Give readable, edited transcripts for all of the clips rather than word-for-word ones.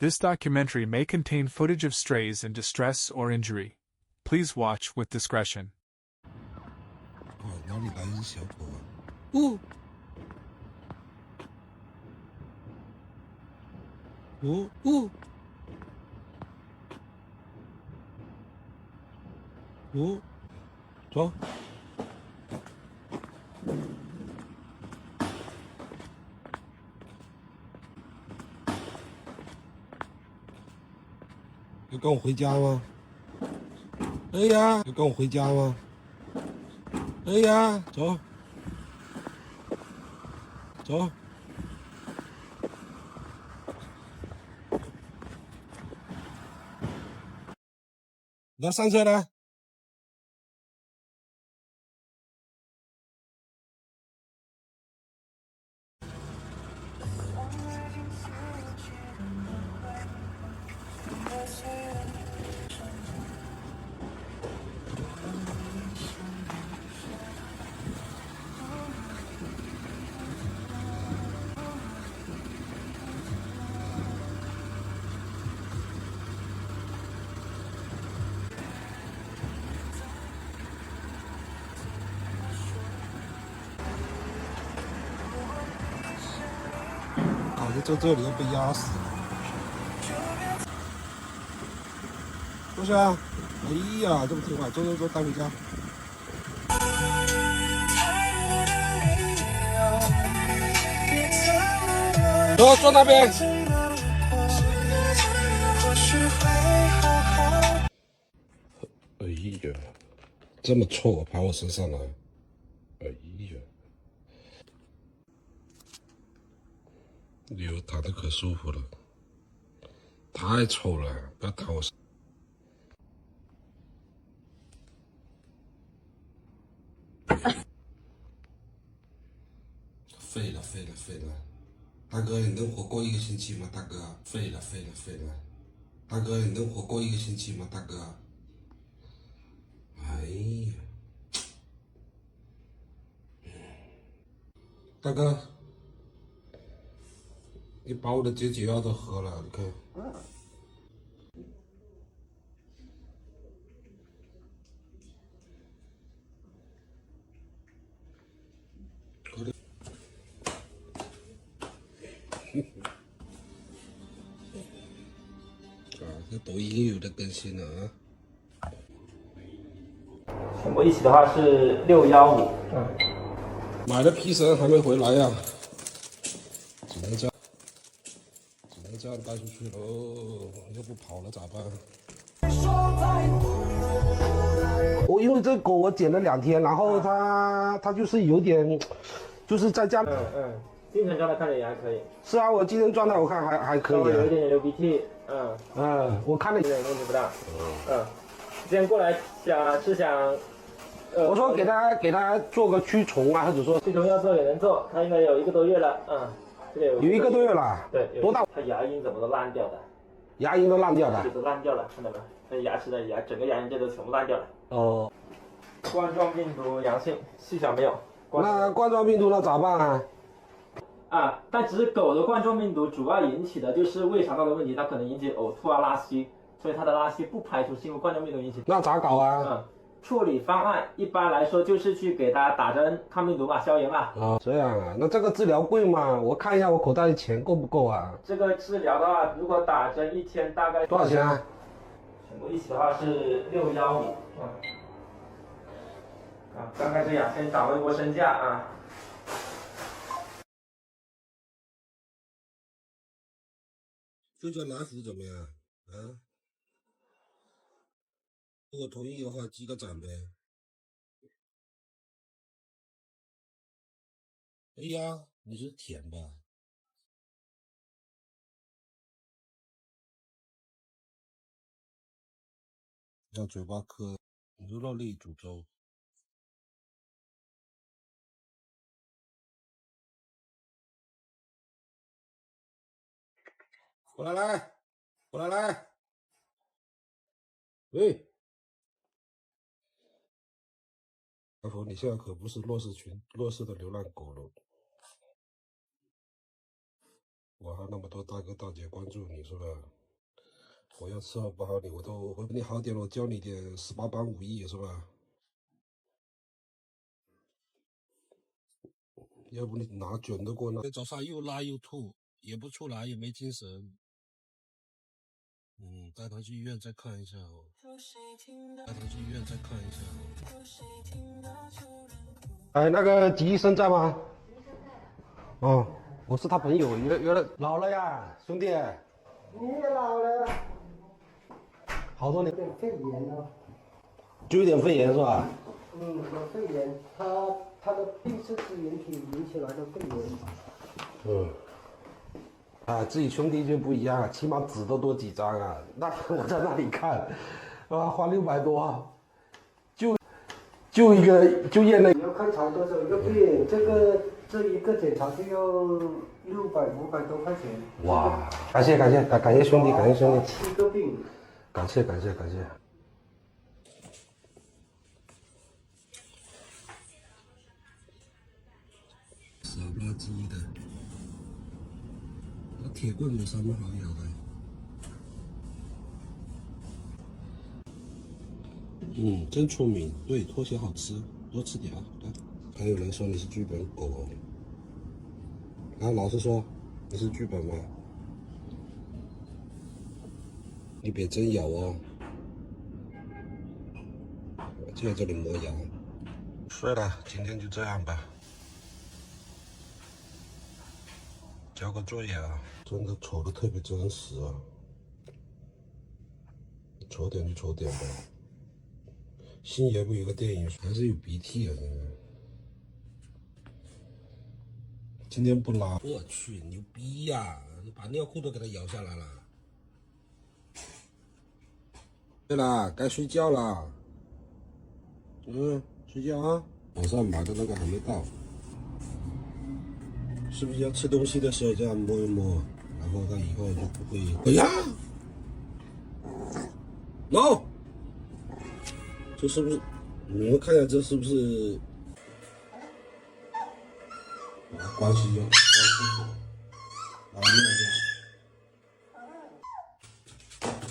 This documentary may contain footage of strays in distress or injury. Please watch with discretion. 哦，哪里来一只小狗啊？哦，哦哦哦，走。要跟我回家吗？哎呀，要跟我回家吗？哎呀，走，走。来上车来。搞得在这里要被压死了。不是啊，哎呀，这么听话，走走走，带回家。走，坐那边。哎呀，这么臭，爬我身上来。哎呀，哎呦，躺得可舒服了。太臭了，不要躺我身。废了，废了，废了！大哥，你能活过一个星期吗？大哥，废了，废了，废了！大哥，你能活过一个星期吗？大哥，哎呀，大哥，你把我的解酒药都喝了，你看。喝的。啊，这抖音又有在更新了啊！全部一起的话是615。买的皮绳还没回来呀、只能这样带出去喽，要不跑了咋办？因为这狗我捡了2天，然后它就是有点，就是在家。精神状态看着也还可以。是啊，我精神状态我看还可以、啊。稍微有一点点流鼻涕，我看了一点问题不大。今天过来想，我说给它做个驱虫啊，或者说驱虫要做也能做，它应该有1个多月了，这个有1个多月了。对，多大？它牙龈怎么都烂掉的，牙龈都烂掉的。都烂掉了，看到没？它牙齿的整个牙龈这都全部烂掉了。哦。冠状病毒阳性，细小没有。那冠状病毒那咋办啊？但只是狗的冠状病毒主要引起的就是胃肠道的问题，它可能引起呕吐啊、拉稀，所以它的拉稀不排除是因为冠状病毒引起的。那咋搞啊？处理方案一般来说就是去给它打针抗病毒嘛，消炎嘛。这样啊，那这个治疗贵吗？我看一下我口袋的钱够不够啊？这个治疗的话，如果打针1天大概多少钱啊？全部一起的话是615。刚开始先掌握一波身价啊。就叫来福怎么样？如果同意的话，击个掌呗。哎呀，你是甜吧？让嘴巴磕牛肉粒煮粥。过来来，过来来。喂，老婆，你现在可不是弱势的流浪狗了。我还那么多大哥大姐关注你是吧？我要伺候不好你，我给你好点了，我教你点18般武艺是吧？要不你拿卷的过来，早上又拉又吐，也不出来，也没精神。带他去医院再看一下哦。带他去医院再看一下哦。哎，那个吉医生在吗？哦，我是他朋友，约了。老了呀，兄弟。你也老了，好多年。有点肺炎了。就有点肺炎是吧？有肺炎，他的病是支原体引起来的肺炎。自己兄弟就不一样啊，起码纸都多几张啊。那我在那里看，花600多，就一个就验了。你要看查多少一个病，这一个检查就要500多块钱。哇，感谢兄弟，感谢兄弟。7个病。感谢。傻不拉几的，那铁棍有什么好咬的？真聪明，对，拖鞋好吃，多吃点啊。还有人说你是剧本狗，老实说，你是剧本吗？你别真咬哦，我就在这里磨牙。睡了，今天就这样吧。交个作业啊，真的瞅得特别真实啊。瞅点就瞅点吧。星爷不有个电影还是有鼻涕啊？今天不拉，我去，牛逼呀！你把尿裤都给他咬下来了。对了，该睡觉了。睡觉啊。网上买的那个还没到，是不是要吃东西的时候这样摸一摸，然后他以后就不会？哎呀 ，no， 这是不是？你们看一下这是不是？关系用，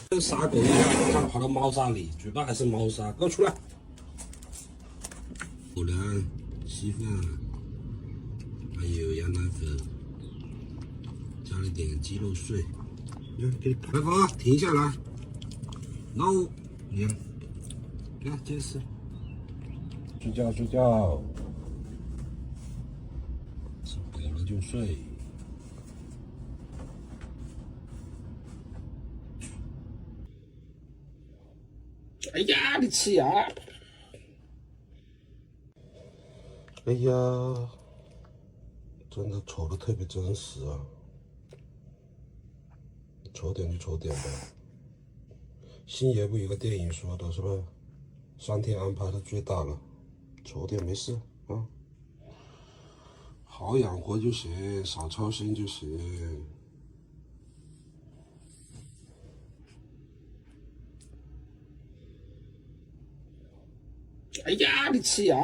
跟傻狗一样，它跑到猫砂里，嘴巴还是猫砂，给我出来！狗粮、稀饭，还有羊奶粉，加了点鸡肉碎。给你来宝，停下来 ，no， 你来接着吃，睡觉，吃饱了就睡。哎呀，你吃呀！哎呀，真的瞅得特别真实啊！瞅点就瞅点吧。星爷不有个电影说的是吧？3天安排的最大了，瞅点没事啊。好养活就行，少操心就行。哎呀，你吃呀！